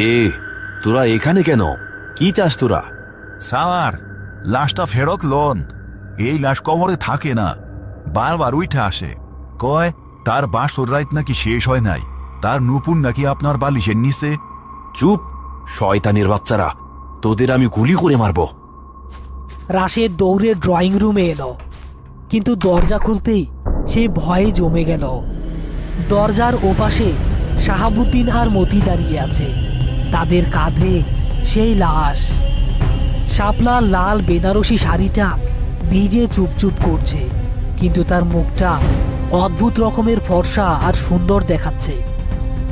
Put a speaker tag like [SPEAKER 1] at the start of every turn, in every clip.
[SPEAKER 1] এ তোরা এখানে কেন? কি চাস তোরা?
[SPEAKER 2] স্যার, লাশটা ফেরত লন। এই লাশ কবরে থাকে না, বারবার উঠে আসে। কয় তার বাসর রাত নাকি শেষ হয় নাই, তার নুপুর নাকি আপনার বালিশের নিচে।
[SPEAKER 1] চুপ শয়তানের বাচ্চারা, তোদের আমি গুলি করে মারব।
[SPEAKER 3] রাশেদ দৌড়ে ড্রয়িং রুমে এলো, কিন্তু দরজা খুলতেই সে ভয়ে জমে গেল। দরজার ওপাশে শাহাবুদ্দিন আর মতি দাঁড়িয়ে আছে, তাদের কাঁধে সেই লাশ। শাপলার লাল বেনারসি শাড়িটা ভিজে চুপচুপ করছে, কিন্তু তার মুখটা অদ্ভুত রকমের ফর্সা আর সুন্দর দেখাচ্ছে।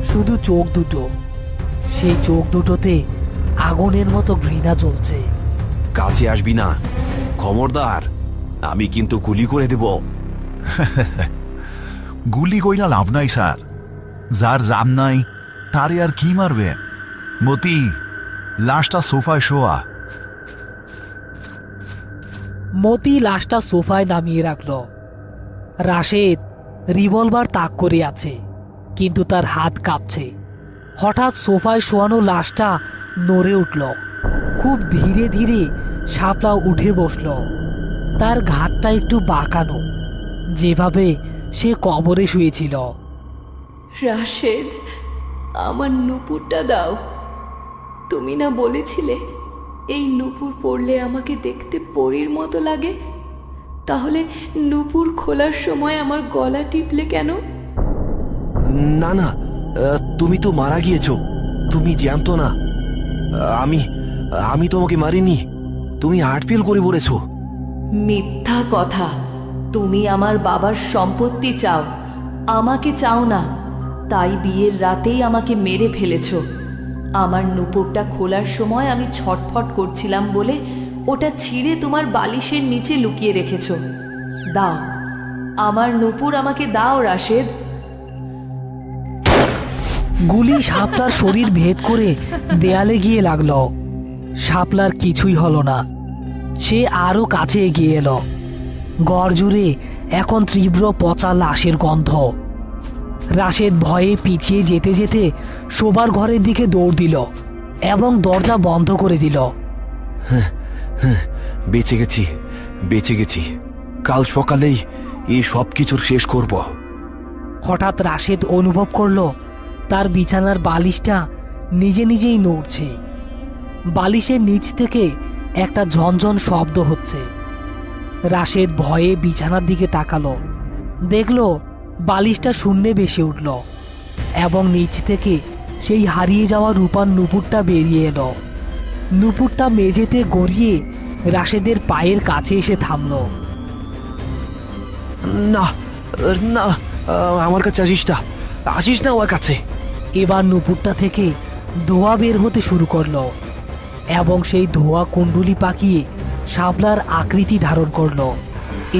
[SPEAKER 3] শুধু চোখ দুটো, সেই চোখ দুটোতে আগুনের মতো ঘৃণা জ্বলছে।
[SPEAKER 1] কাছে আসবি না, খবরদার, আমি কিন্তু গুলি করে দেব।
[SPEAKER 2] গুলি কইরা লাভ নাই স্যার, যার জাম নাই তারে আর কি মারবে। মতি, লাশটা সোফায় শোয়া।
[SPEAKER 3] মতি লাশটা সোফায় নামিয়ে রাখল। রাশেদ রিভলভার তাক করে আছে, কিন্তু তার হাত কাঁপছে। হঠাৎ সোফায় শোয়ানো লাশটা নড়ে উঠল। খুব ধীরে ধীরে শাপলা উঠে বসল। তার ঘাটটা একটু বাঁকানো, যেভাবে সে কবরে শুয়েছিল।
[SPEAKER 4] রাশেদ, আমার নুপুরটা দাও। তুমি না বলেছিলে এই নুপুর পরলে আমাকে দেখতে পরীর মতো লাগে? তাহলে নুপুর খোলার সময় আমার গলা টিপলে কেন?
[SPEAKER 1] না না, তুমি তো মারা গিয়েছো, তুমি জানতো না। আমি আমি তোমাকে মারিনি, তুমি হার্টফেল করে বলেছো।
[SPEAKER 4] মিথ্যা কথা। তুমি আমার বাবার সম্পত্তি চাও, আমাকে চাও না। তাই বিয়ের রাতেই আমাকে মেরে ফেলেছ। আমার নুপুরটা খোলার সময় আমি ছটফট করছিলাম বলে ওটা ছিঁড়ে তোমার বালিশের নিচে লুকিয়ে রেখেছ। দাও আমার নুপুর, আমাকে দাও রাশেদ।
[SPEAKER 3] গুলি শাপলার শরীর ভেদ করে দেয়ালে গিয়ে লাগলো। শাপলার কিছুই হলো না। সে আরো কাছে এগিয়ে এলো। ঘর জুড়ে এখন তীব্র পচা লাশের গন্ধ। রাশেদ ভয়ে পিছিয়ে যেতে যেতে শোবার ঘরের দিকে দৌড় দিল এবং দরজা বন্ধ করে দিল।
[SPEAKER 1] বেঁচে গেছি, বেঁচে গেছি। কাল সকালেই এই সব কিছুর শেষ করব।
[SPEAKER 3] হঠাৎ রাশেদ অনুভব করলো তার বিছানার বালিশটা নিজে নিজেই নড়ছে। বালিশের নিচ থেকে একটা ঝনঝন শব্দ হচ্ছে। রাশেদ ভয়ে বিছানার দিকে তাকালো, দেখলো বালিশটা শূন্যে ভেসে উঠল এবং নিচ থেকে সেই হারিয়ে যাওয়া রূপার নুপুরটা বেরিয়ে এলো। নুপুরটা মেঝেতে গড়িয়ে রাশেদের পায়ের কাছে এসে থামলো।
[SPEAKER 1] না না, আমার কাছে আসিস না ওর কাছে।
[SPEAKER 3] এবার নুপুরটা থেকে ধোঁয়া বের হতে শুরু করলো এবং সেই ধোঁয়া কুণ্ডুলি পাকিয়ে শাপলার আকৃতি ধারণ করলো।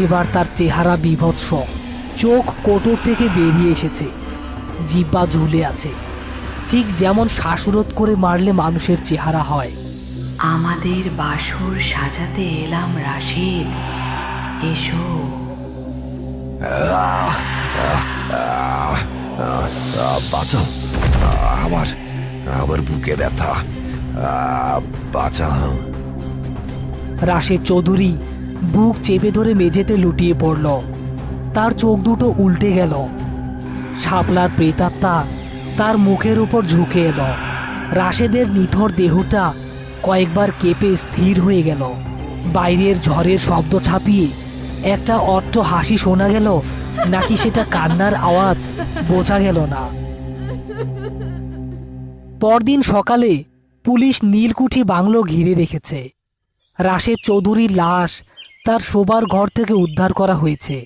[SPEAKER 3] এবার তার চেহারা বীভৎস, চোখ কোটর থেকে বেরিয়ে এসেছে, জিহ্বা ঝুলে আছে, ঠিক যেমন শ্বাসরোধ করে মারলে মানুষের চেহারা হয়।
[SPEAKER 4] আমাদের বাসর সাজাতে এলাম রাশেদ, এসো।
[SPEAKER 1] বাঁচাও, আমার বুকে ব্যথা, বাঁচাও।
[SPEAKER 3] রাশেদ চৌধুরী বুক চেপে ধরে মেঝেতে লুটিয়ে পড়ল। তার চোখ দুটো উল্টে গেল। শাপলার প্রেতাত্মা তার মুখের উপর ঝুঁকে এলো। রাশেদের নিথর দেহটা কয়েকবার কেঁপে স্থির হয়ে গেল। বাইরের ঝড়ের শব্দ ছাপিয়ে একটা অট্ট হাসি শোনা গেল, নাকি সেটা কান্নার আওয়াজ বোঝা গেল না। পরদিন সকালে পুলিশ নীলকুঠি বাংলো ঘিরে রেখেছে। রাশেদ চৌধুরীর লাশ তার শোবার ঘর থেকে উদ্ধার করা হয়েছে।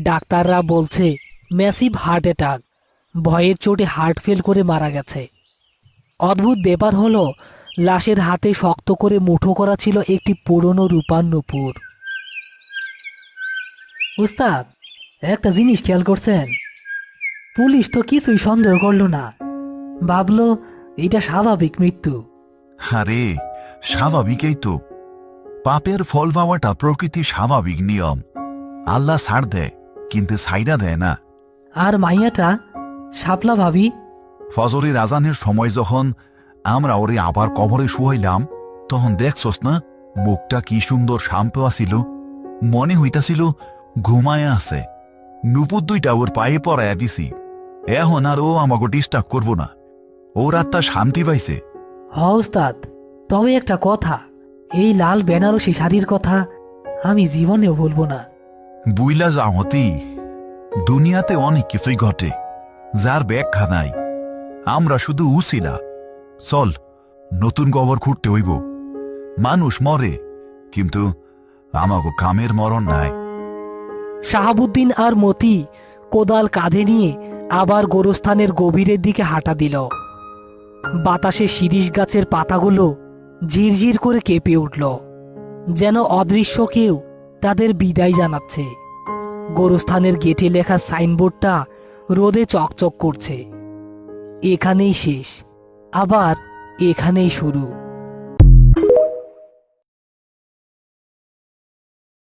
[SPEAKER 3] ডাক্তাররা বলছে ম্যাসিভ হার্ট অ্যাটাক, ভয়ের চোটে হার্ট ফেল করে মারা গেছে। অদ্ভুত ব্যাপার হলো, লাশের হাতে শক্ত করে মুঠো করা ছিল একটি পুরনো রূপার নুপুর। উস্তাদ, একটা জিনিস খেয়াল করছেন? পুলিশ তো কিছুই সন্দেহ করলো না, ভাবলো এটা স্বাভাবিক মৃত্যু।
[SPEAKER 2] আরে স্বাভাবিকই তো। পাপের ফল পাওয়াটা প্রকৃতির স্বাভাবিক নিয়ম। আল্লাহ ছাড় দেয়, কিন্তু ছাইরা দেয় না।
[SPEAKER 3] আর মাইয়াটা, শাপলা ভাবি?
[SPEAKER 2] ফজরের আজানের সময় যখন আমরা ওরে আবার কবরে শুয়াইলাম, তখন দেখছস না মুখটা কি সুন্দর শান্ত আসিল, মনে হইতাছিল ঘুমায় আছে। নুপুর দুইটা ওর পায়ে পড়াইয়া দিছি, এখন আর ও আমাকে ডিস্টার্ব করবো না, ওর আত্মা শান্তি পাইছে।
[SPEAKER 3] হ উস্তাদ, তবে একটা কথা, এই লাল বেনারসি শাড়ির কথা আমি জীবনেও বলবো না।
[SPEAKER 2] বুইলা যাওয়াতি দুনিয়াতে অনেক কিছুই ঘটে যার ব্যাখ্যা নাই, আমরা শুধু উছিলা। চল, নতুন কবর খুঁড়তে হইব। মানুষ মরে, কিন্তু আমাকে কামের মরণ নাই।
[SPEAKER 3] শাহাবুদ্দিন আর মতি কোদাল কাঁধে নিয়ে আবার গোরস্থানের গভীরের দিকে হাঁটা দিল। বাতাসে শিরীষ গাছের পাতাগুলো ঝিরঝির করে কেঁপে উঠল, যেন অদৃশ্য কেউ তাদের বিদায় জানাচ্ছে। গোরস্থানের গেটে লেখা সাইনবোর্ডটা রোদে চকচক করছে। এখানেই শেষ, আবার এখানেই শুরু।